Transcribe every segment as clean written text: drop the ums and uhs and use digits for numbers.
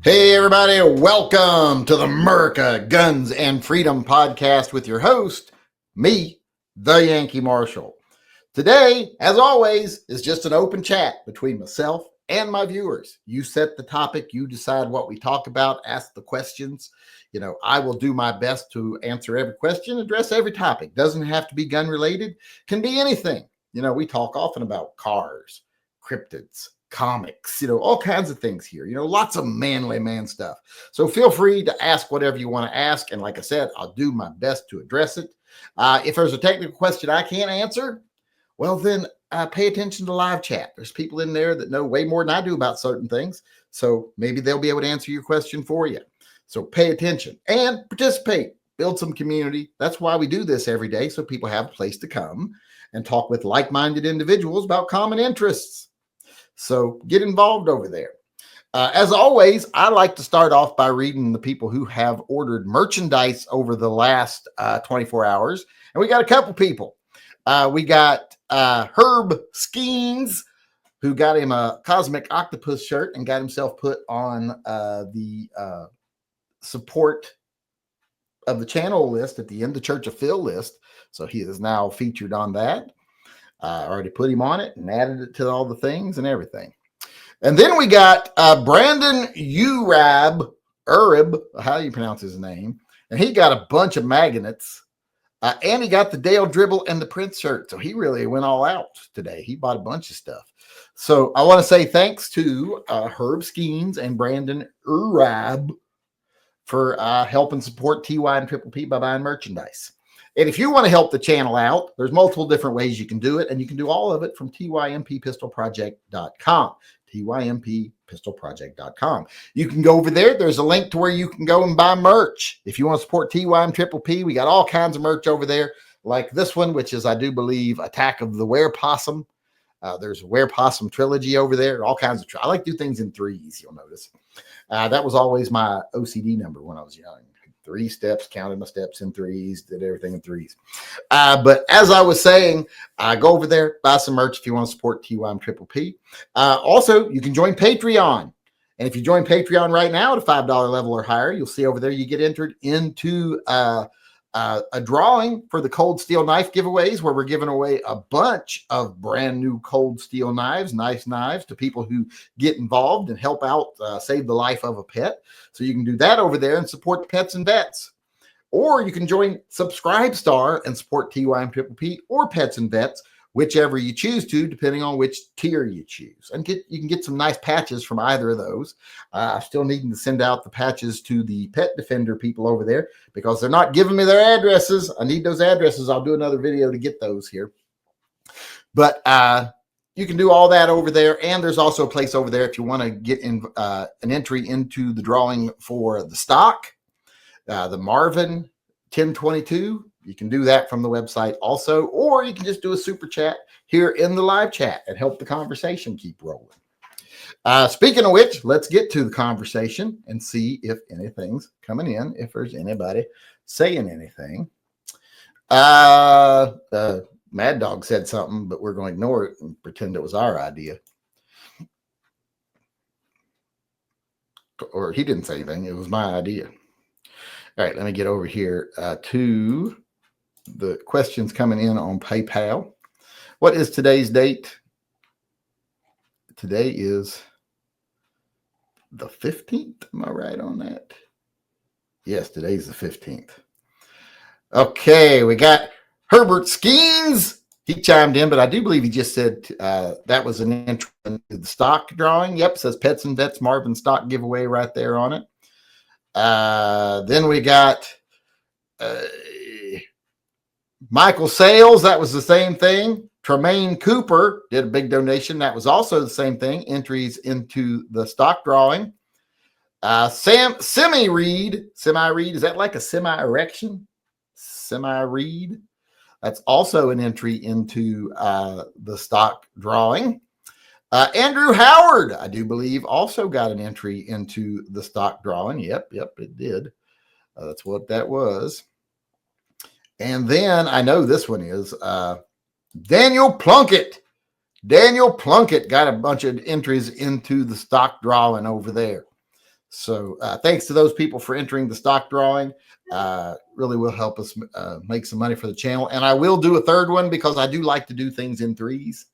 Hey, everybody, welcome to the America Guns and Freedom podcast with your host, me, the Yankee Marshal. Today, as always, is just an open chat between myself and my viewers. You set the topic, you decide what we talk about, ask the questions. I will do my best to answer every question, address every topic. Doesn't have to be gun related, can be anything. We talk often about cars, cryptids, comics, all kinds of things here, lots of manly man stuff. So feel free to ask whatever you want to ask. And like I said, I'll do my best to address it. If there's a technical question I can't answer, well, then pay attention to live chat. There's people in there that know way more than I do about certain things. So maybe they'll be able to answer your question for you. So pay attention and participate, build some community. That's why we do this every day. So people have a place to come and talk with like-minded individuals about common interests. So get involved over there. As always, I like to start off by reading the people who have ordered merchandise over the last 24 hours. And we got a couple people. We got Herb Skeens, who got him a Cosmic Octopus shirt and got himself put on the support of the channel list at the end of Church of Phil list. So he is now featured on that. I already put him on it and added it to all the things and everything. And then we got Brandon Urab, how do you pronounce his name? And he got a bunch of magnets. And he got the Dale Dribble and the Prince shirt. So he really went all out today. He bought a bunch of stuff. So I want to say thanks to Herb Skeens and Brandon Urab for helping support TY and Triple P by buying merchandise. And if you want to help the channel out, there's multiple different ways you can do it. And you can do all of it from TYMPpistolproject.com. TYMPpistolproject.com. You can go over there. There's a link to where you can go and buy merch. If you want to support TY and Triple P, we got all kinds of merch over there, like this one, which is, I do believe, Attack of the Were-Possum. There's a Were-Possum trilogy over there. All kinds of. I like to do things in threes, you'll notice. That was always my OCD number when I was young. 3 steps, counted my steps in threes, did everything in threes. But as I was saying, go over there, buy some merch if you want to support TY and Triple P. Also, you can join Patreon. And if you join Patreon right now at a $5 level or higher, you'll see over there you get entered into a drawing for the Cold Steel Knife giveaways, where we're giving away a bunch of brand new Cold Steel knives, nice knives, to people who get involved and help out save the life of a pet. So you can do that over there and support Pets and Vets. Or you can join Subscribestar and support TY and Triple P or Pets and Vets, whichever you choose to, depending on which tier you choose. And you can get some nice patches from either of those. I'm still needing to send out the patches to the Pet Defender people over there because they're not giving me their addresses. I need those addresses. I'll do another video to get those here. But you can do all that over there. And there's also a place over there if you want to get in, an entry into the drawing for the stock, the Marvin 1022. You can do that from the website also, or you can just do a super chat here in the live chat and help the conversation keep rolling. Speaking of which, let's get to the conversation and see if anything's coming in, if there's anybody saying anything. Mad Dog said something, but we're going to ignore it and pretend it was our idea. Or he didn't say anything. It was my idea. All right, let me get over here to the questions coming in on PayPal. What is today's date? Today is the 15th. Am I right on that? Yes, today's the 15th. Okay, we got Herbert Skeens. He chimed in, but I do believe he just said that was an entry into the stock drawing. Yep, it says Pets and Vets Marvin stock giveaway right there on it. Then we got Michael Sales. That was the same thing. Tremaine Cooper did a big donation. That was also the same thing. Entries into the stock drawing. Semi-Reed. Is that like a semi-erection? Semi-Reed. That's also an entry into the stock drawing. Andrew Howard, I do believe, also got an entry into the stock drawing. Yep, it did. That's what that was. And then I know this one is Daniel Plunkett. Daniel Plunkett got a bunch of entries into the stock drawing over there. So thanks to those people for entering the stock drawing. Really will help us make some money for the channel. And I will do a third one because I do like to do things in threes.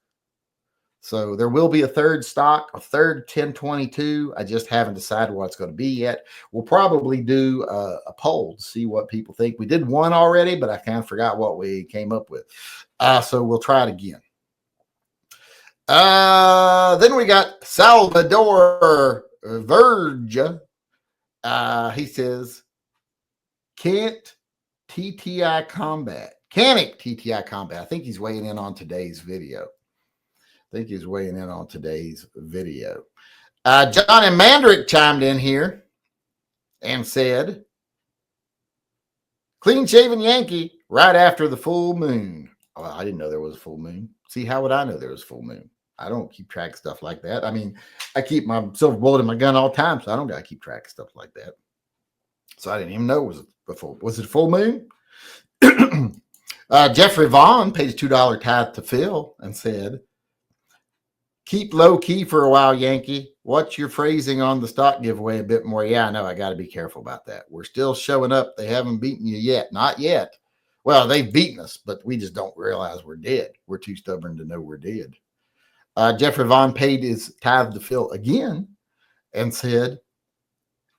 So there will be a third stock, a third 1022. I just haven't decided what it's going to be yet. We'll probably do a poll to see what people think. We did one already, but I kind of forgot what we came up with. So we'll try it again. Then we got Salvador Verge. He says, Canic TTI Combat. I think he's weighing in on today's video. Johnny Mandrick chimed in here and said, clean shaven Yankee right after the full moon. Oh, I didn't know there was a full moon. See, how would I know there was a full moon? I don't keep track of stuff like that. I mean, I keep my silver bullet in my gun all the time, so I don't got to keep track of stuff like that. So I didn't even know it was it a full moon? Jeffrey Vaughn paid a $2 tithe to Phil and said, keep low key for a while, Yankee. What's your phrasing on the stock giveaway a bit more? Yeah, I know. I got to be careful about that. We're still showing up. They haven't beaten you yet. Not yet. Well, they've beaten us, but we just don't realize we're dead. We're too stubborn to know we're dead. Jeffrey Vaughn paid his tithe to Phil again and said,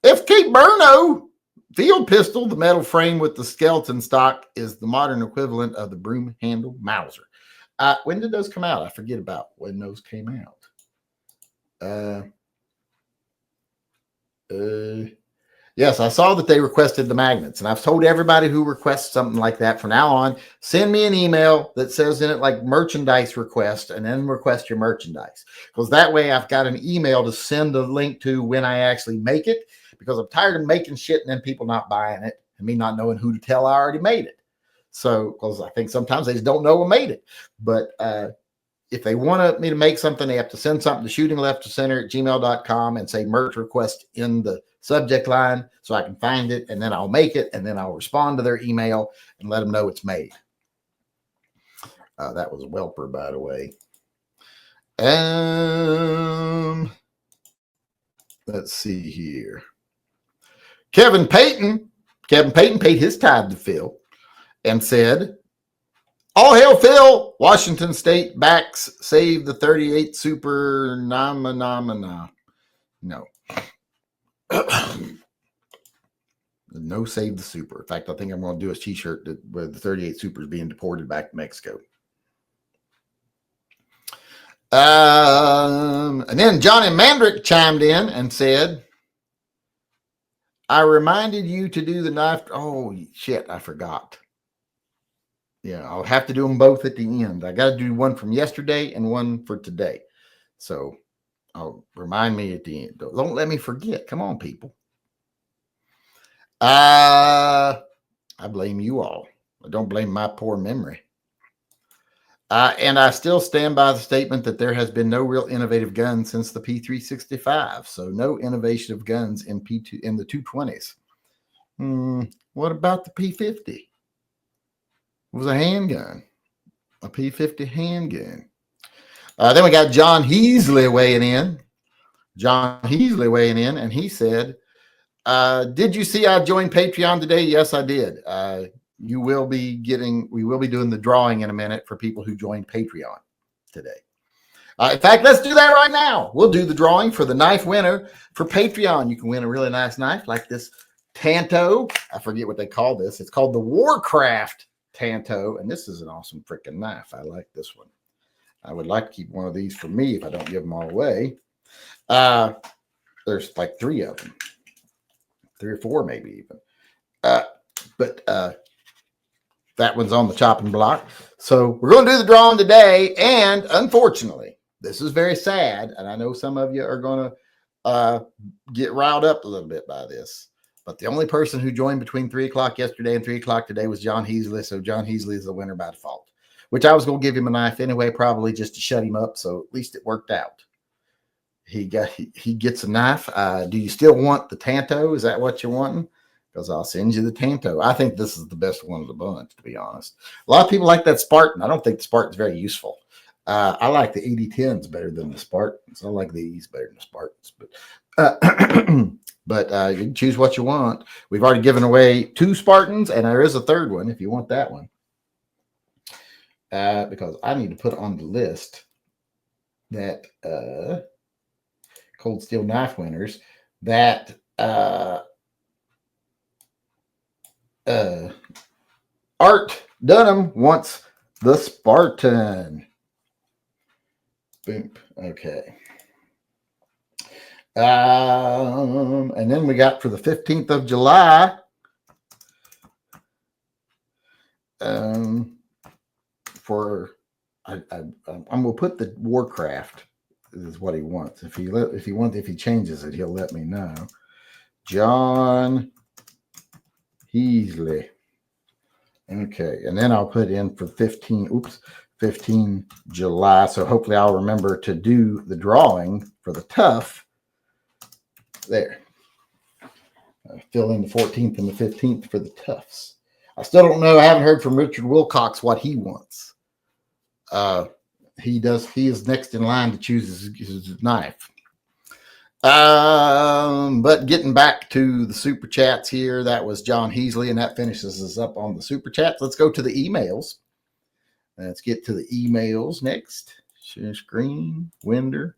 FK Burno field pistol, the metal frame with the skeleton stock, is the modern equivalent of the broom handle Mauser. When did those come out? I forget about when those came out. Yes, I saw that they requested the magnets, and I've told everybody who requests something like that from now on, send me an email that says in it like merchandise request, and then request your merchandise, because that way I've got an email to send a link to when I actually make it, because I'm tired of making shit and then people not buying it and me not knowing who to tell I already made it. So, because I think sometimes they just don't know I made it. But if they want me to make something, they have to send something to shootingleftofcenter@gmail.com and say merch request in the subject line so I can find it, and then I'll make it, and then I'll respond to their email and let them know it's made. That was a whelper, by the way. Let's see here. Kevin Payton paid his tithe to Phil and said, all hail Phil, Washington State backs save the 38 super No. No save the super. In fact, I think I'm going to do a t-shirt where the 38 super is being deported back to Mexico. And then Johnny Mandrick chimed in and said, I reminded you to do the knife. Oh, shit, I forgot. Yeah, I'll have to do them both at the end. I got to do one from yesterday and one for today. So I'll remind me at the end. Don't let me forget. Come on, people. I blame you all. I don't blame my poor memory. And I still stand by the statement that there has been no real innovative gun since the P365. So no innovation of guns in the 220s. What about the P50? It was a handgun, a P50 handgun. Then we got John Heasley weighing in. And he said, did you see I joined Patreon today? Yes, I did. We will be doing the drawing in a minute for people who joined Patreon today. In fact, let's do that right now. We'll do the drawing for the knife winner for Patreon. You can win a really nice knife like this Tanto. I forget what they call this. It's called the Warcraft Tanto, and this is an awesome freaking knife. I like this one. I would like to keep one of these for me if I don't give them all away. There's like 3 of them. 3 or 4 maybe even. But that one's on the chopping block. So we're going to do the drawing today. And unfortunately, this is very sad. And I know some of you are going to get riled up a little bit by this. But the only person who joined between 3 o'clock yesterday and 3 o'clock today was John Heasley. So John Heasley is the winner by default, which I was going to give him a knife anyway, probably just to shut him up. So at least it worked out. He gets a knife. Do you still want the Tanto? Is that what you're wanting? Because I'll send you the Tanto. I think this is the best one of the bunch, to be honest. A lot of people like that Spartan. I don't think the Spartan's very useful. I like the 8010s better than the Spartans. I like these better than the Spartans. But But you can choose what you want. We've already given away 2 Spartans, and there is a third one if you want that one. Because I need to put on the list that Cold Steel Knife winners that Art Dunham wants the Spartan. Boom. Okay. And then we got for the 15th of July. I'm gonna put the Warcraft is what he wants. If he changes it, he'll let me know. John Heasley. Okay, and then I'll put in for 15 July. So hopefully I'll remember to do the drawing for the tough. There. Fill in the 14th and the 15th for the toughs. I still don't know. I haven't heard from Richard Wilcox what he wants. He is next in line to choose his knife. But getting back to the super chats here, that was John Heasley, and that finishes us up on the super chats. Let's go to the emails. Let's get to the emails next. Share screen, Winder,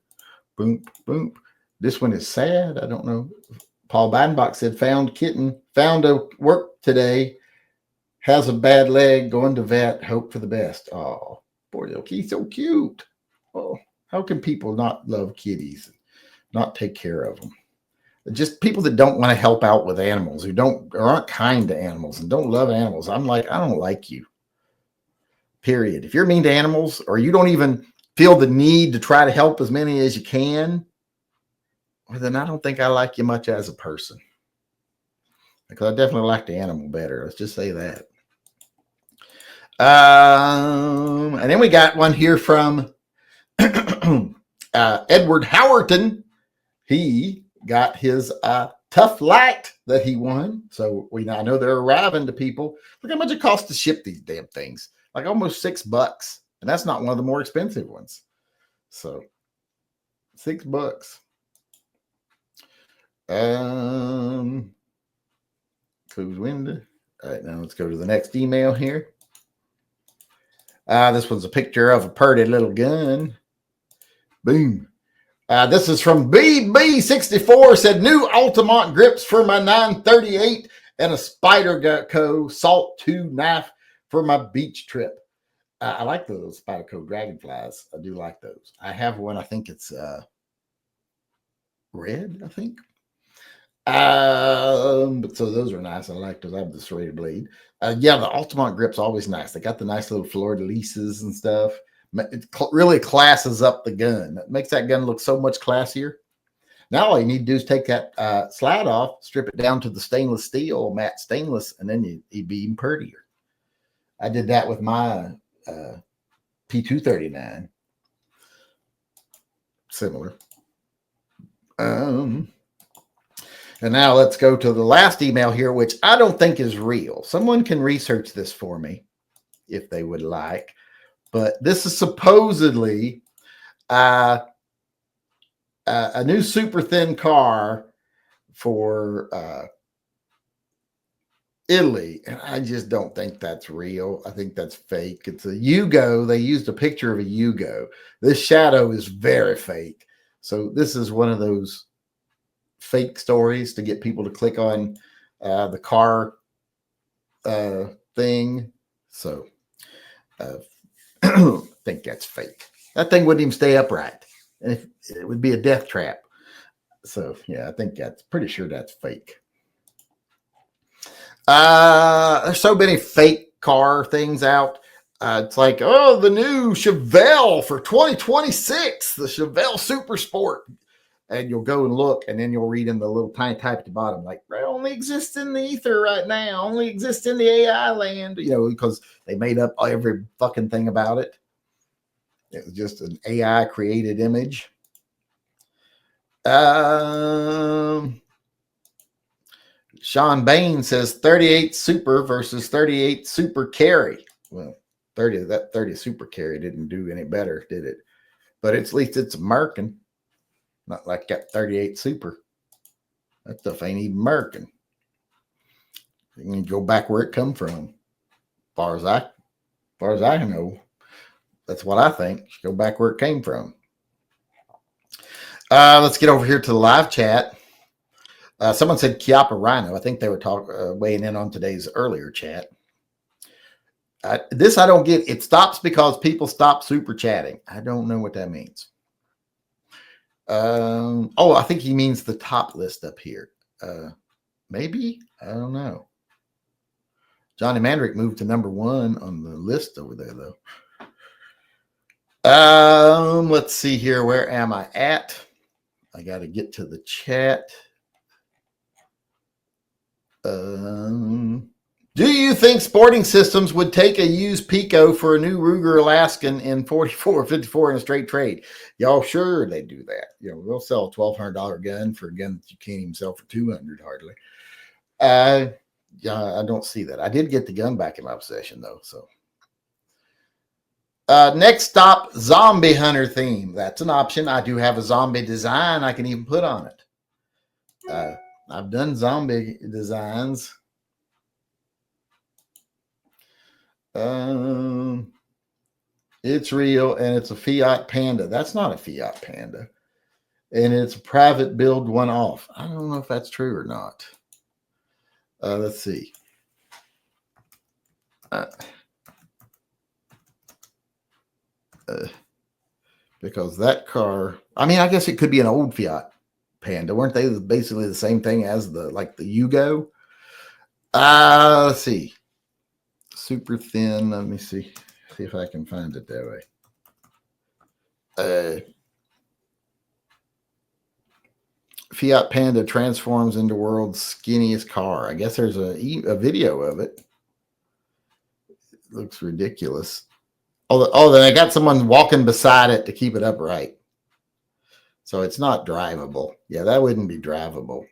boom, boom. This one is sad. I don't know. Paul Bidenbach said, found a work today. Has a bad leg, going to vet, hope for the best. Oh, poor little kitty, so cute. Oh, how can people not love kitties, not take care of them? Just people that don't want to help out with animals, who aren't kind to animals and don't love animals. I'm like, I don't like you. Period. If you're mean to animals, or you don't even feel the need to try to help as many as you can, well, then I don't think I like you much as a person. Because I definitely like the animal better. Let's just say that. And then we got one here from Edward Howerton. He got his Tough Light that he won. So I know they're arriving to people. Look how much it costs to ship these damn things. Like almost $6. And that's not one of the more expensive ones. So $6. Close window. All right, now let's go to the next email here. This one's a picture of a pretty little gun. Boom. This is from BB64. Said new Altamont grips for my 938 and a Spyderco Salt 2 knife for my beach trip. I like those Spyderco Dragonflies. I do like those. I have one. I think it's red, I think. But so those are nice. I like those. I have the serrated blade. Yeah, the Altamont grip's always nice. They got the nice little fleur-de-lises and stuff. It really classes up the gun. It makes that gun look so much classier. Now all you need to do is take that slide off, strip it down to the stainless steel, matte stainless, and then you'd be even prettier. I did that with my P239. Similar. And now let's go to the last email here, which I don't think is real. Someone can research this for me if they would like. But this is supposedly a new super thin car for Italy. And I just don't think that's real. I think that's fake. It's a Yugo. They used a picture of a Yugo. This shadow is very fake. So this is one of those fake stories to get people to click on the car thing. So I think that's fake. That thing wouldn't even stay upright. And it would be a death trap. So yeah, I think that's pretty sure that's fake. There's so many fake car things out. It's like, oh, the new Chevelle for 2026, the Chevelle Super Sport. And you'll go and look, and then you'll read in the little tiny type at the bottom, like, it only exists in the ether right now, only exists in the AI land, because they made up every fucking thing about it. It was just an AI created image. Sean Bain says 38 Super versus 38 Super Carry. Well, 30 Super Carry didn't do any better, did it? But at least it's American. Not like that 38 Super. That stuff ain't even American. You can go back where it come from. Far as I know, that's what I think. Go back where it came from. Let's get over here to the live chat. Someone said Chiapa Rhino. I think they were weighing in on today's earlier chat. This I don't get. It stops because people stop super chatting. I don't know what that means. I think he means the top list up here. Maybe. I don't know. Johnny Mandrick moved to number 1 on the list over there, though. Let's see here. Where am I at? I got to get to the chat. Do you think Sporting Systems would take a used Pico for a new Ruger Alaskan in 44 or 54 in a straight trade? Y'all sure they do that. They'll sell a $1,200 gun for a gun that you can't even sell for $200 hardly. I don't see that. I did get the gun back in my possession though. So next stop, zombie hunter theme. That's an option. I do have a zombie design I can even put on it. I've done zombie designs. It's real and it's a Fiat Panda. That's not a Fiat Panda. And it's a private build one-off. I don't know if that's true or not. Let's see. Because that car, I guess it could be an old Fiat Panda. Weren't they basically the same thing as the Yugo? Let's see. Super thin. Let me see if I can find it that way. Fiat Panda transforms into world's skinniest car. I guess there's a video of it. It looks ridiculous. Then I got someone walking beside it to keep it upright. So it's not drivable. Yeah, that wouldn't be drivable.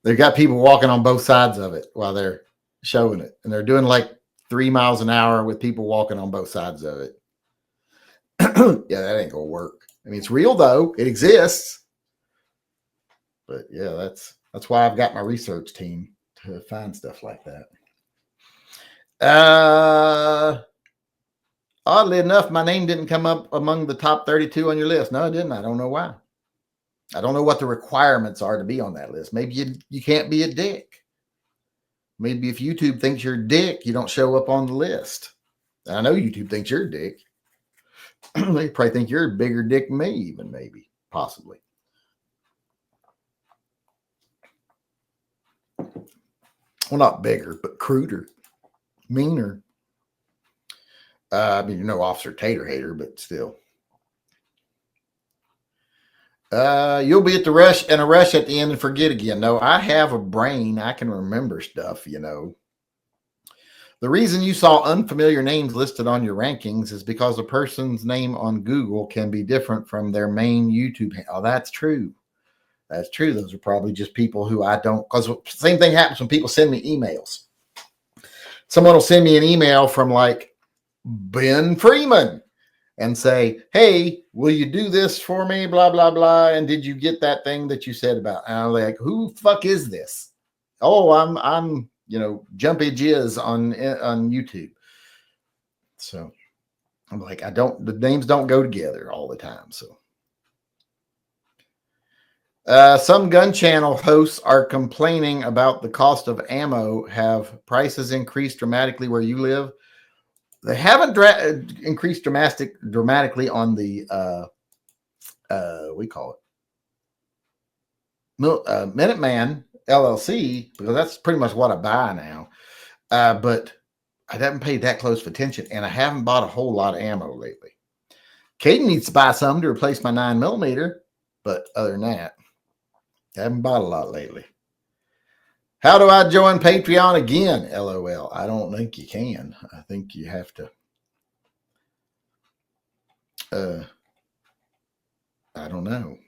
They've got people walking on both sides of it while they're showing it. And they're doing like 3 miles an hour with people walking on both sides of it. Yeah, that ain't going to work. It's real though. It exists. But yeah, that's why I've got my research team to find stuff like that. Oddly enough, my name didn't come up among the top 32 on your list. No, it didn't. I don't know why. I don't know what the requirements are to be on that list. Maybe you can't be a dick. Maybe if YouTube thinks you're a dick, you don't show up on the list. I know YouTube thinks you're a dick. They probably think you're a bigger dick than me, even maybe, possibly. Well, not bigger, but cruder, meaner. Officer Tater Hater, but still. You'll be at the rush and a rush at the end and forget again. No, I have a brain. I can remember stuff, The reason you saw unfamiliar names listed on your rankings is because a person's name on Google can be different from their main YouTube. Oh, that's true. That's true. Those are probably just people who I don't, because same thing happens when people send me emails. Someone will send me an email from like Ben Freeman and say, hey, will you do this for me? Blah, blah, blah. And did you get that thing that you said about? And I'm like, who the fuck is this? Oh, I'm Jumpy Jizz on YouTube. So I'm like, the names don't go together all the time. So some gun channel hosts are complaining about the cost of ammo. Have prices increased dramatically where you live? They haven't increased dramatically on the we call it Minuteman LLC, because that's pretty much what I buy now. But I haven't paid that close of attention, and I haven't bought a whole lot of ammo lately. Caden needs to buy some to replace my 9mm, but other than that, I haven't bought a lot lately. How do I join Patreon again? LOL. I don't think you can. I think you have to. I don't know.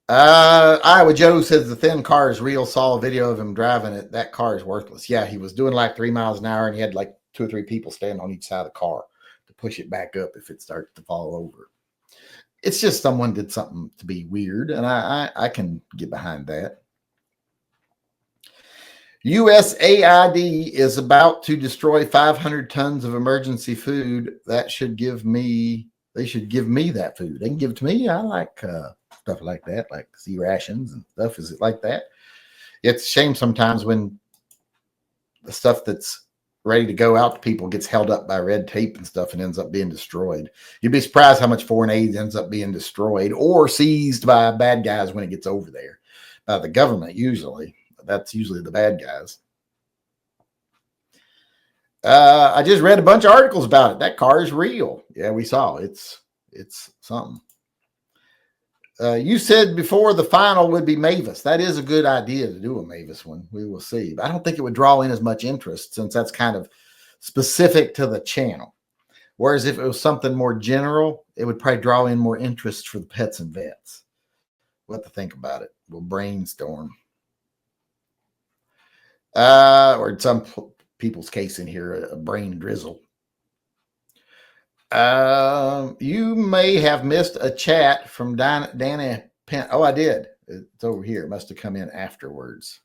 Iowa Joe says the thin car is real. Saw a video of him driving it. That car is worthless. Yeah, he was doing like 3 miles an hour, and he had like 2 or 3 people standing on each side of the car to push it back up if it starts to fall over. It's just someone did something to be weird, and I can get behind that. USAID is about to destroy 500 tons of emergency food. They should give me that food. They can give it to me. I like stuff like that, like sea rations and stuff. Is it like that? It's a shame sometimes when the stuff that's ready to go out to people gets held up by red tape and stuff and ends up being destroyed. You'd be surprised how much foreign aid ends up being destroyed or seized by bad guys when it gets over there. The government usually. That's usually the bad guys. I just read a bunch of articles about it. That car is real. Yeah, we saw. It's something. You said before the final would be Mavis. That is a good idea to do a Mavis one. We will see. But I don't think it would draw in as much interest since that's kind of specific to the channel. Whereas if it was something more general, it would probably draw in more interest for the pets and vets. We'll have to think about it. We'll brainstorm. Or in some people's case in here, a brain drizzle. You may have missed a chat from Dana Penn. Oh, I did. It's over here. It must have come in afterwards.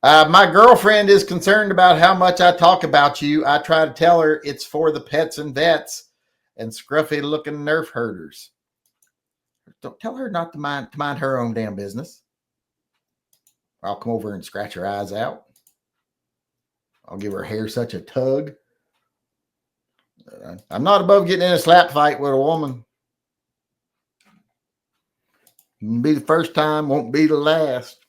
My girlfriend is concerned about how much I talk about you. I try to tell her it's for the pets and vets and scruffy looking nerf herders. Don't tell her not to mind her own damn business. I'll come over and scratch her eyes out. I'll give her hair such a tug. I'm not above getting in a slap fight with a woman. Won't be the first time, won't be the last.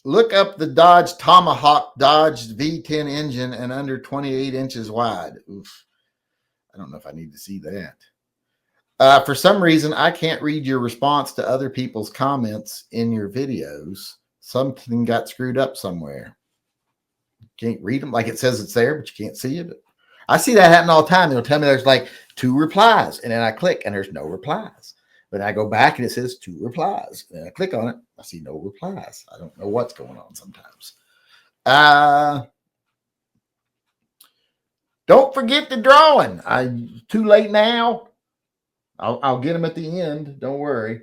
Look up the Dodge Tomahawk Dodge V10 engine and under 28 inches wide. Oof. I don't know if I need to see that. For some reason, I can't read your response to other people's comments in your videos. Something got screwed up somewhere. Can't read them like it says it's there, but you can't see it. I see that happen all the time. They'll tell me there's like 2 replies, and then I click, and there's no replies. But I go back, and it says 2 replies. And I click on it. I see no replies. I don't know what's going on sometimes. Don't forget the drawing. Too late now. I'll get them at the end. Don't worry.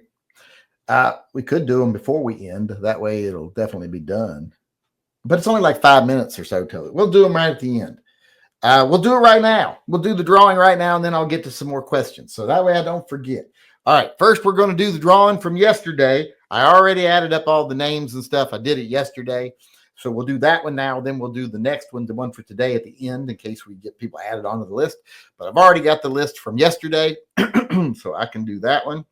We could do them before we end. That way it'll definitely be done. But it's only like 5 minutes or so till it. We'll do them right at the end. We'll do it right now. We'll do the drawing right now, and then I'll get to some more questions. So that way I don't forget. All right. First, we're going to do the drawing from yesterday. I already added up all the names and stuff. I did it yesterday. So we'll do that one now. Then we'll do the next one, the one for today at the end in case we get people added onto the list. But I've already got the list from yesterday, so I can do that one.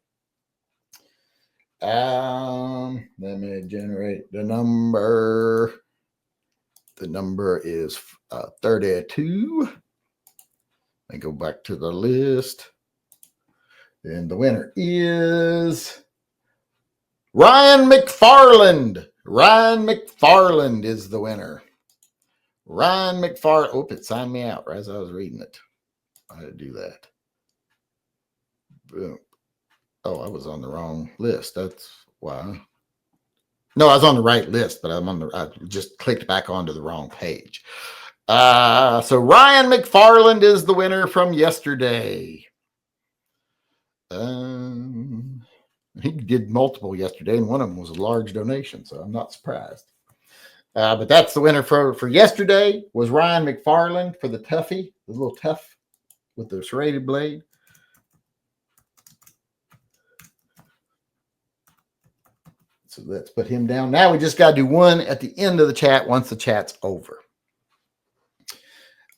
Let me generate the number. The number is 32. I go back to the list. And the winner is Ryan McFarland. Ryan McFarland is the winner. Ryan McFarland. Oh, it signed me out right as I was reading it. I had to do that. Boom. Oh, I was on the wrong list. That's why. No, I was on the right list, but I just clicked back onto the wrong page. So Ryan McFarland is the winner from yesterday. He did multiple yesterday, and one of them was a large donation, so I'm not surprised. But that's the winner for yesterday was Ryan McFarland for the Tuffy, the little Tuff with the serrated blade. So let's put him down. Now we just got to do one at the end of the chat once the chat's over.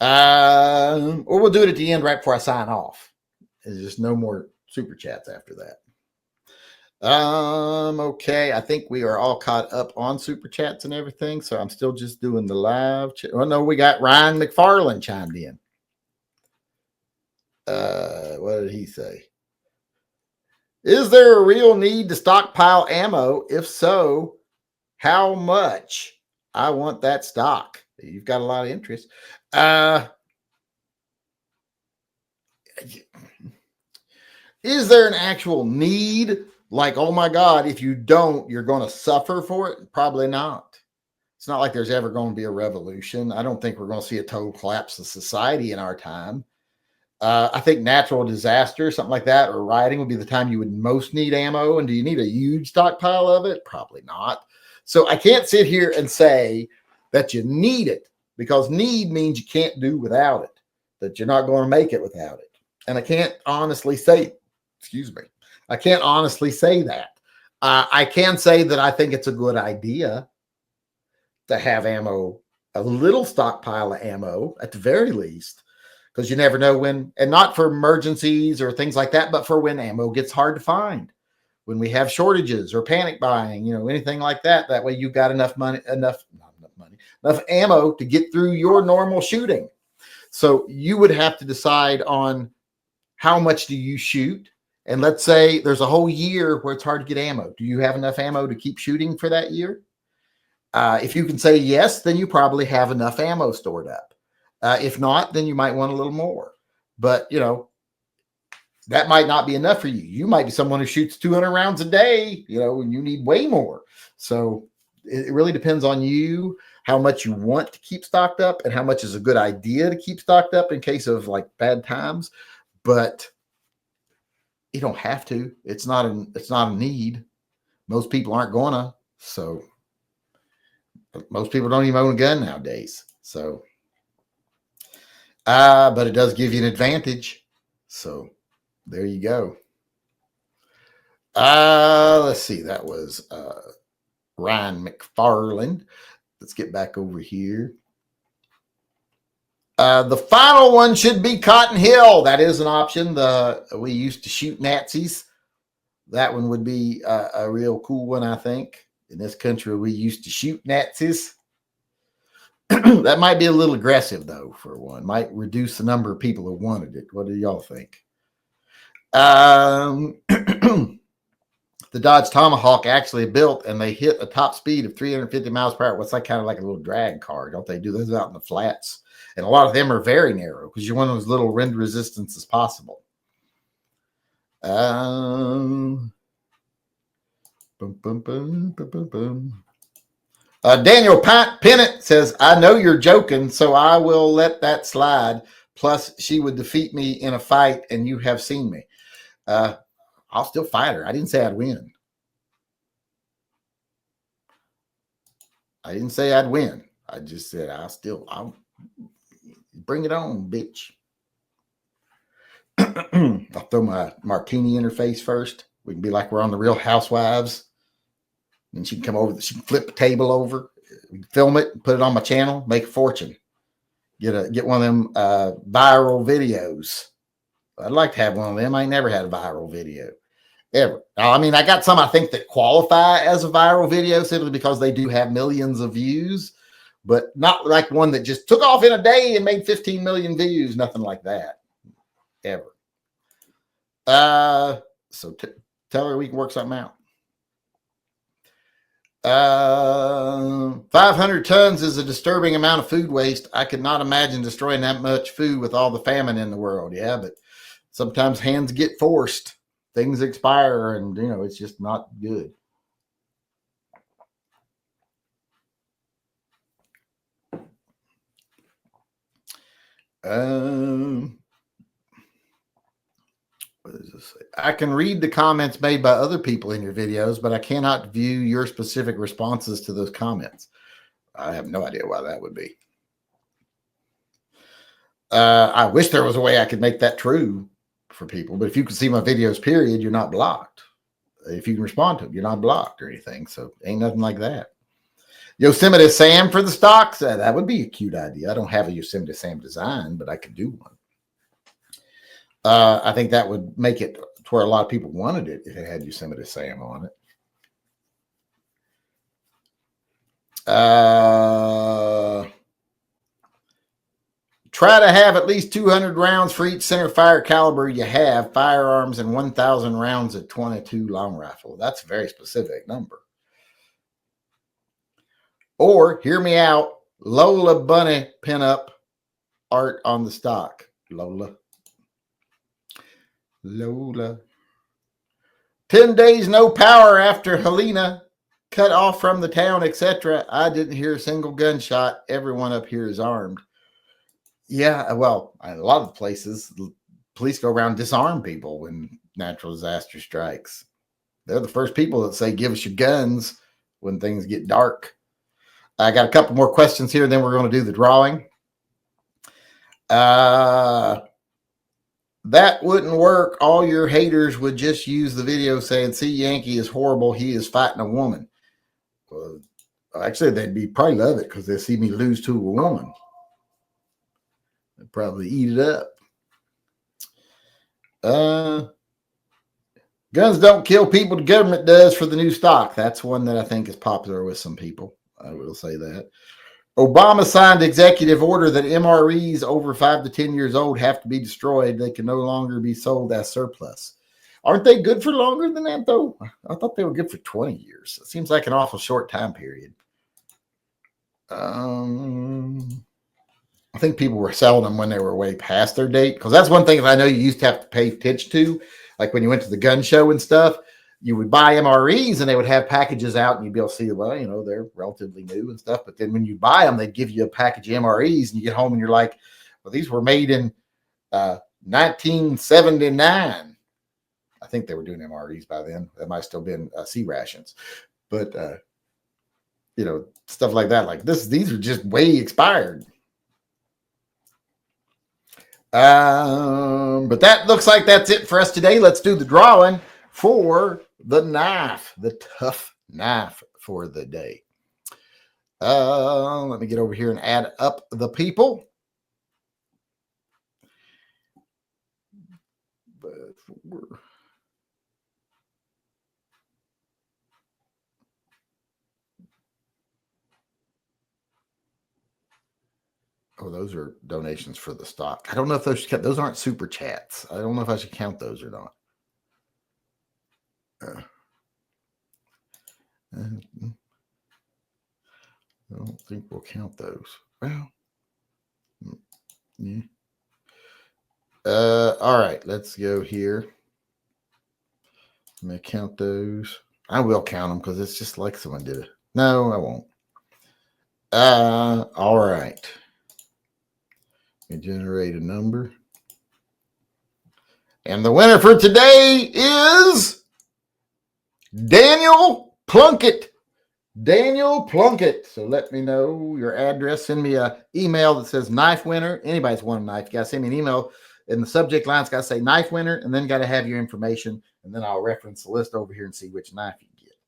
Or we'll do it at the end right before I sign off. There's just no more super chats after that. Okay. I think we are all caught up on super chats and everything. So I'm still just doing the live chat. Oh, no, we got Ryan McFarland chimed in. What did he say? Is there a real need to stockpile ammo? If so, how much? I want that stock. You've got a lot of interest. Is there an actual need? Like, oh my God, if you don't, you're going to suffer for it? Probably not. It's not like there's ever going to be a revolution. I don't think we're going to see a total collapse of society in our time. I think natural disaster, something like that, or rioting would be the time you would most need ammo. And do you need a huge stockpile of it? Probably not. So I can't sit here and say that you need it, because need means you can't do without it, that you're not going to make it without it. And I can't honestly say, I can't honestly say that. I can say that I think it's a good idea to have ammo, a little stockpile of ammo at the very least, because you never know when, and not for emergencies or things like that, but for when ammo gets hard to find, when we have shortages or panic buying, anything like that. That way you've got enough ammo to get through your normal shooting. So you would have to decide on how much do you shoot. And let's say there's a whole year where it's hard to get ammo. Do you have enough ammo to keep shooting for that year? If you can say yes, then you probably have enough ammo stored up. If not, then you might want a little more. But, that might not be enough for you. You might be someone who shoots 200 rounds a day, and you need way more. So it really depends on you, how much you want to keep stocked up and how much is a good idea to keep stocked up in case of like bad times. But you don't have to. It's not a need. Most people aren't gonna. So most people don't even own a gun nowadays. So, but it does give you an advantage. So there you go. Let's see. That was Ryan McFarland. Let's get back over here. The final one should be Cotton Hill. That is an option. We used to shoot Nazis. That one would be a real cool one, I think. In this country, we used to shoot Nazis. That might be a little aggressive, though, for one. Might reduce the number of people who wanted it. What do y'all think? The Dodge Tomahawk actually built, and they hit a top speed of 350 miles per hour. What's that, kind of like a little drag car? Don't they do those out in the flats? And a lot of them are very narrow because you want as little wind resistance as possible. Daniel Pennant says, I know you're joking, so I will let that slide. Plus, she would defeat me in a fight, and you have seen me. I'll still fight her. I didn't say I'd win. I didn't say I'd win. I just said I'll bring it on, bitch. I'll throw my martini in her face first. We can be like we're on the Real Housewives. And she can come over. She can flip the table over, film it, put it on my channel, make a fortune. Get one of them viral videos. I'd like to have one of them. I ain't never had a viral video ever. I mean, I got some I think that qualify as a viral video simply because they do have millions of views, but not like one that just took off in a day and made 15 million views. Nothing like that ever. So tell her we can work something out. 500 tons is a disturbing amount of food waste. I could not imagine destroying that much food with all the famine in the world. Yeah, but sometimes hands get forced. Things expire, and it's just not good. What does this say? I can read the comments made by other people in your videos, but I cannot view your specific responses to those comments. I have no idea why that would be. I wish there was a way I could make that true for people, but if you can see my videos, period, you're not blocked. If you can respond to them, you're not blocked or anything. So ain't nothing like that. Yosemite Sam for the stocks. That would be a cute idea. I don't have a Yosemite Sam design, but I could do one. I think that would make it to where a lot of people wanted it if it had Yosemite Sam on it. Try to have at least 200 rounds for each center fire caliber you have, firearms, and 1,000 rounds at 22 long rifle. That's a very specific number. Or, hear me out, Lola Bunny pinup art on the stock. Lola. 10 days no power after Helena. cut off from the town, etc. I didn't hear a single gunshot. Everyone up here is armed. Yeah, well, a lot of places, police go around and disarm people when natural disaster strikes. They're the first people that say, give us your guns when things get dark. I got a couple more questions here, then we're going to do the drawing. That wouldn't work. All your haters would just use the video saying, see, Yankee is horrible. He is fighting a woman. Well, actually, they'd probably love it because they see me lose to a woman. They'd probably eat it up. Guns don't kill people. The government does for the new stock. That's one that I think is popular with some people. I will say that. Obama signed executive order that MREs over 5 to 10 years old have to be destroyed. They can no longer be sold as surplus. Aren't they good for longer than that, though? I thought they were good for 20 years. It seems like an awful short time period. I think people were selling them when they were way past their date, because that's one thing that I know you used to have to pay attention to. Like when you went to the gun show and stuff, you would buy MREs and they would have packages out and you'd be able to see, well, they're relatively new and stuff. But then when you buy them, they'd give you a package of MREs and you get home and you're like, well, these were made in 1979. I think they were doing MREs by then. That might have still been C rations. But, stuff like that. Like these are just way expired. But that looks like that's it for us today. Let's do the drawing for the knife, the tough knife for the day. Let me get over here and add up the people. Oh, those are donations for the stock. I don't know if those aren't super chats. I don't know if I should count those or not. I don't think we'll count those. Well, yeah. All right, let's go here. I'm gonna count those. I will count them because it's just like someone did it. No, I won't. All right. Let me generate a number. And the winner for today is Daniel Plunkett. Daniel Plunkett. So let me know your address. Send me an email that says knife winner. Anybody's won a knife. You got to send me an email. In the subject line, it's got to say knife winner, and then got to have your information. And then I'll reference the list over here and see which knife you get.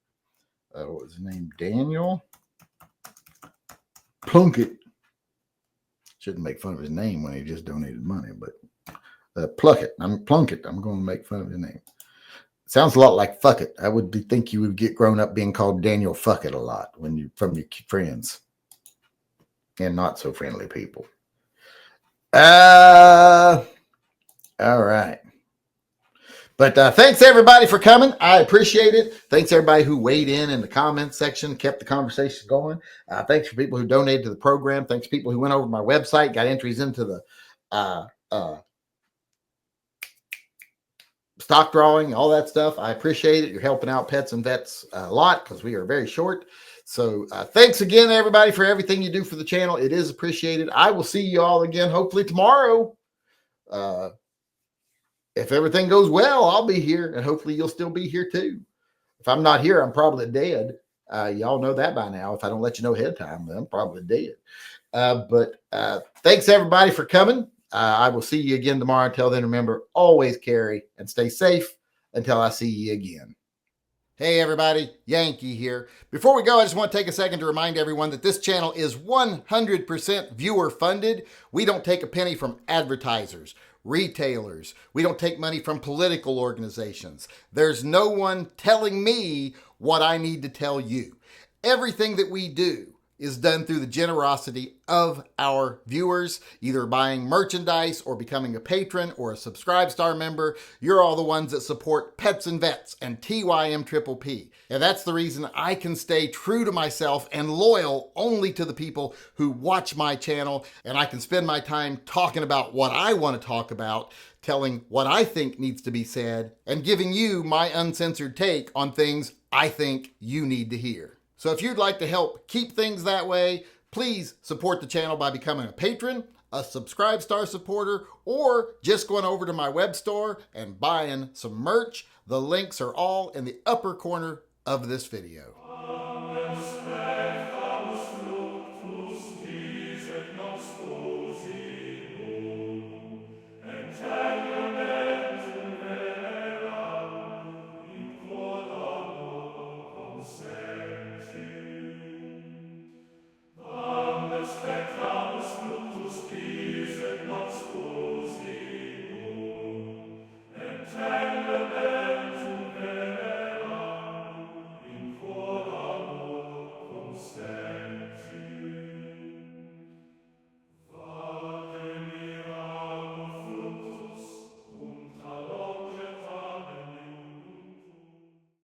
What was his name? Daniel Plunkett. Shouldn't make fun of his name when he just donated money, but Plunkett. Plunkett. I'm going to make fun of his name. Sounds a lot like fuck it. I would think you would get grown up being called Daniel Fuck It a lot from your friends and not so friendly people. All right. But thanks everybody for coming. I appreciate it. Thanks everybody who weighed in the comments section, kept the conversation going. Thanks for people who donated to the program. Thanks to people who went over to my website, got entries into the stock drawing, all that stuff. I appreciate it. You're helping out pets and vets a lot because we are very short. So thanks again, everybody, for everything you do for the channel. It is appreciated. I will see you all again, hopefully tomorrow. If everything goes well, I'll be here, and hopefully you'll still be here too. If I'm not here, I'm probably dead. Y'all know that by now. If I don't let you know ahead of time, then I'm probably dead. But thanks everybody for coming. I will see you again tomorrow. Until then, remember, always carry and stay safe until I see you again. Hey everybody, Yankee here. Before we go, I just want to take a second to remind everyone that this channel is 100% viewer funded. We don't take a penny from advertisers, retailers. We don't take money from political organizations. There's no one telling me what I need to tell you. Everything that we do is done through the generosity of our viewers, either buying merchandise or becoming a patron or a Subscribe Star member. You're all the ones that support Pets and Vets and TYMP. And that's the reason I can stay true to myself and loyal only to the people who watch my channel, and I can spend my time talking about what I want to talk about, telling what I think needs to be said, and giving you my uncensored take on things I think you need to hear. So if you'd like to help keep things that way, please support the channel by becoming a patron, a Subscribe Star supporter, or just going over to my web store and buying some merch. The links are all in the upper corner of this video.